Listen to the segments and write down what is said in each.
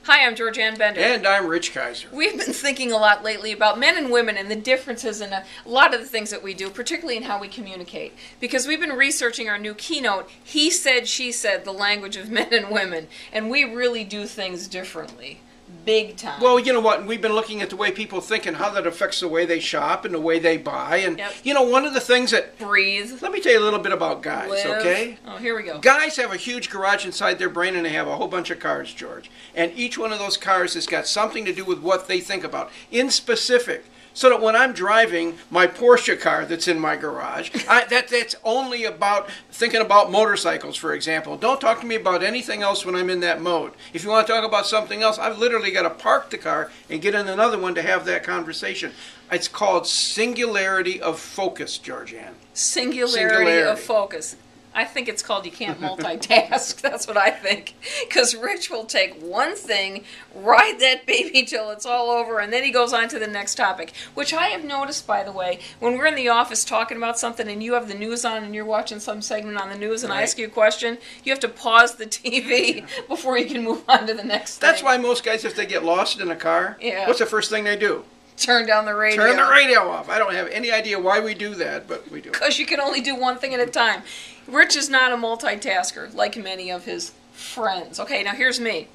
Hi, I'm Georgianne Bender. And I'm Rich Kizer. We've been thinking a lot lately about men and women and the differences in a lot of the things that we do, particularly in how we communicate. Because we've been researching our new keynote, He Said, She Said, the language of men and women. And we really do things differently. Big time. Well, you know what? We've been looking at the way people think and how that affects the way they shop and the way they buy. And, you know, one of the things that... Breathe. Let me tell you a little bit about guys, Live. okay? Oh, here we go. Guys have a huge garage inside their brain, and they have a whole bunch of cars, George. And each one of those cars has got something to do with what they think about, in specific. So that when I'm driving my Porsche car that's in my garage, that's only about thinking about motorcycles, for example. Don't talk to me about anything else when I'm in that mode. If you want to talk about something else, I've literally got to park the car and get in another one to have that conversation. It's called singularity of focus, Georgianne. Singularity of focus. I think it's called you can't multitask. That's what I think. Because Rich will take one thing, ride that baby till it's all over, and then he goes on to the next topic. Which I have noticed, by the way, when we're in the office talking about something and you have the news on and you're watching some segment on the news and I ask you a question, you have to pause the TV before you can move on to the next thing. That's why most guys, if they get lost in a car, what's the first thing they do? Turn down the radio. Turn the radio off. I don't have any idea why we do that, but we do. Because you can only do one thing at a time. Rich is not a multitasker, like many of his friends. Okay, now here's me.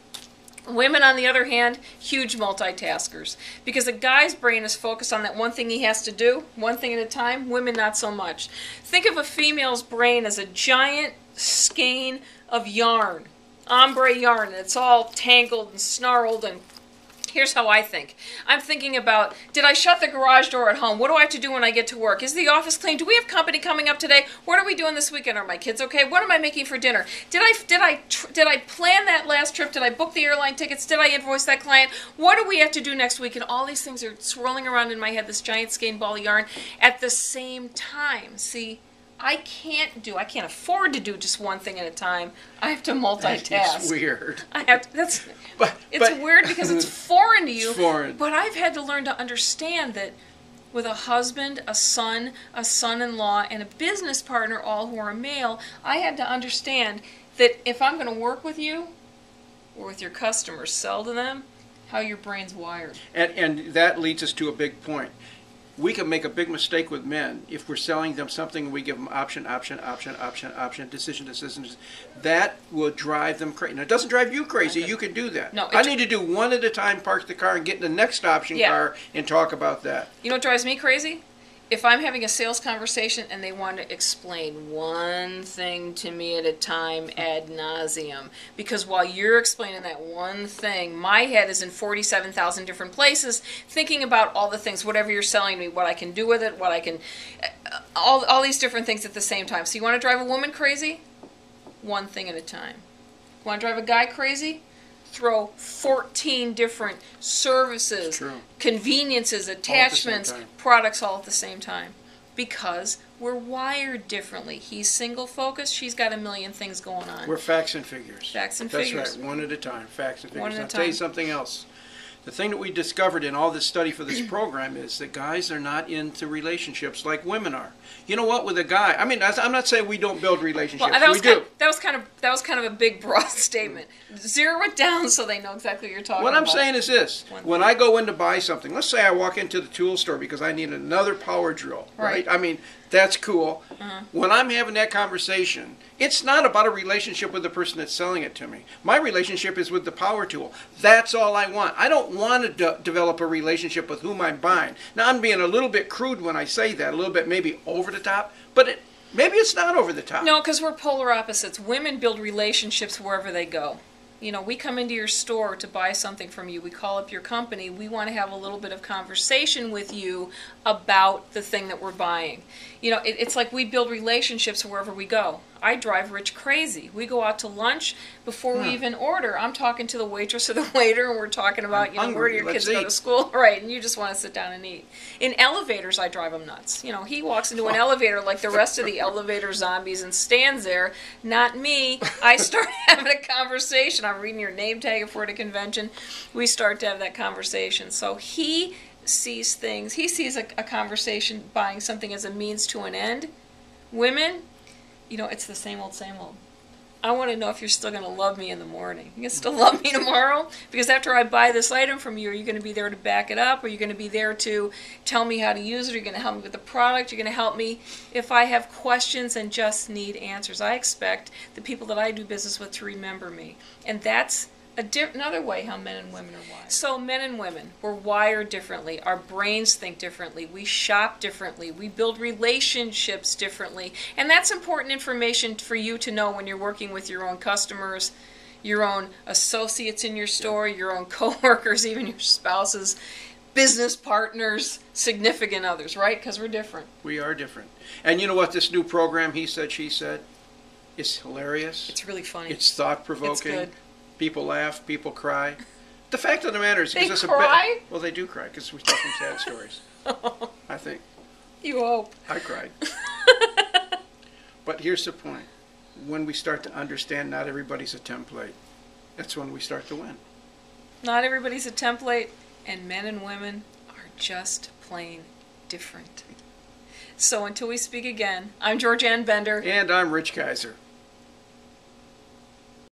Women, on the other hand, huge multitaskers. Because a guy's brain is focused on that one thing he has to do, one thing at a time. Women, not so much. Think of a female's brain as a giant skein of yarn. Ombre yarn. And it's all tangled and snarled and... Here's how I think. I'm thinking about, did I shut the garage door at home? What do I have to do when I get to work? Is the office clean? Do we have company coming up today? What are we doing this weekend? Are my kids okay? What am I making for dinner? Did I plan that last trip? Did I book the airline tickets? Did I invoice that client? What do we have to do next week? And all these things are swirling around in my head, this giant skein ball of yarn, at the same time. See, I can't afford to do just one thing at a time. I have to multitask. It's weird. It's weird because it's foreign to you. It's foreign. But I've had to learn to understand that with a husband, a son, a son-in-law, and a business partner, all who are male, I had to understand that if I'm going to work with you or with your customers, sell to them, how your brain's wired. And that leads us to a big point. We can make a big mistake with men if we're selling them something and we give them option, decision. That will drive them crazy. Now, it doesn't drive you crazy. You can do that. No, I need to do one at a time, park the car, and get in the next option car and talk about that. You know what drives me crazy? If I'm having a sales conversation and they want to explain one thing to me at a time ad nauseum, because while you're explaining that one thing, my head is in 47,000 different places thinking about all the things, whatever you're selling me, what I can do with it, what I can, all these different things at the same time. So you want to drive a woman crazy? One thing at a time. Want to drive a guy crazy? Throw 14 different services, conveniences, attachments, products all at the same time. Because we're wired differently. He's single focused, she's got a million things going on. We're facts and figures. Facts and figures. That's right, one at a time, facts and figures. One at a I'll time. tell you something else. The thing that we discovered in all this study for this program is that guys are not into relationships like women are. You know what? With a guy, I mean, I'm not saying we don't build relationships. Well, we do. That was kind of a big, broad statement. Zero it down so they know exactly what you're talking about. What I'm saying is this: when I go in to buy something, let's say I walk into the tool store because I need another power drill, right? I mean, that's cool. When I'm having that conversation, it's not about a relationship with the person that's selling it to me. My relationship is with the power tool. That's all I want. I don't want to develop a relationship with whom I'm buying. Now, I'm being a little bit crude when I say that, a little bit maybe over the top, but maybe it's not over the top. No, because we're polar opposites. Women build relationships wherever they go. You know, we come into your store to buy something from you. We call up your company. We want to have a little bit of conversation with you about the thing that we're buying. You know, it's like we build relationships wherever we go. I drive Rich crazy. We go out to lunch before we even order. I'm talking to the waitress or the waiter, and we're talking about, you know, where do your kids go to school? Right, and you just want to sit down and eat. In elevators, I drive him nuts. You know, he walks into an elevator like the rest of the elevator zombies and stands there. Not me. I start having a conversation. I'm reading your name tag if we're at a convention. We start to have that conversation. So he sees things. He sees a conversation buying something as a means to an end. Women, you know, it's the same old, same old. I want to know if you're still going to love me in the morning. You going to still love me tomorrow? Because after I buy this item from you, are you going to be there to back it up? Are you going to be there to tell me how to use it? Are you going to help me with the product? You're going to help me if I have questions and just need answers. I expect the people that I do business with to remember me. And that's another way how men and women are wired. So men and women, we're wired differently. Our brains think differently. We shop differently. We build relationships differently. And that's important information for you to know when you're working with your own customers, your own associates in your store, your own coworkers, even your spouses, business partners, significant others, right? Because we're different. We are different. And you know what? This new program, He Said, She Said, is hilarious. It's really funny. It's thought-provoking. It's good. People laugh, people cry. The fact of the matter is, they cry? Well, they do cry because we tell them sad stories. I think. You hope. I cried. But here's the point: when we start to understand, not everybody's a template. That's when we start to win. Not everybody's a template, and men and women are just plain different. So until we speak again, I'm Georgianne Bender, and I'm Rich KIZER.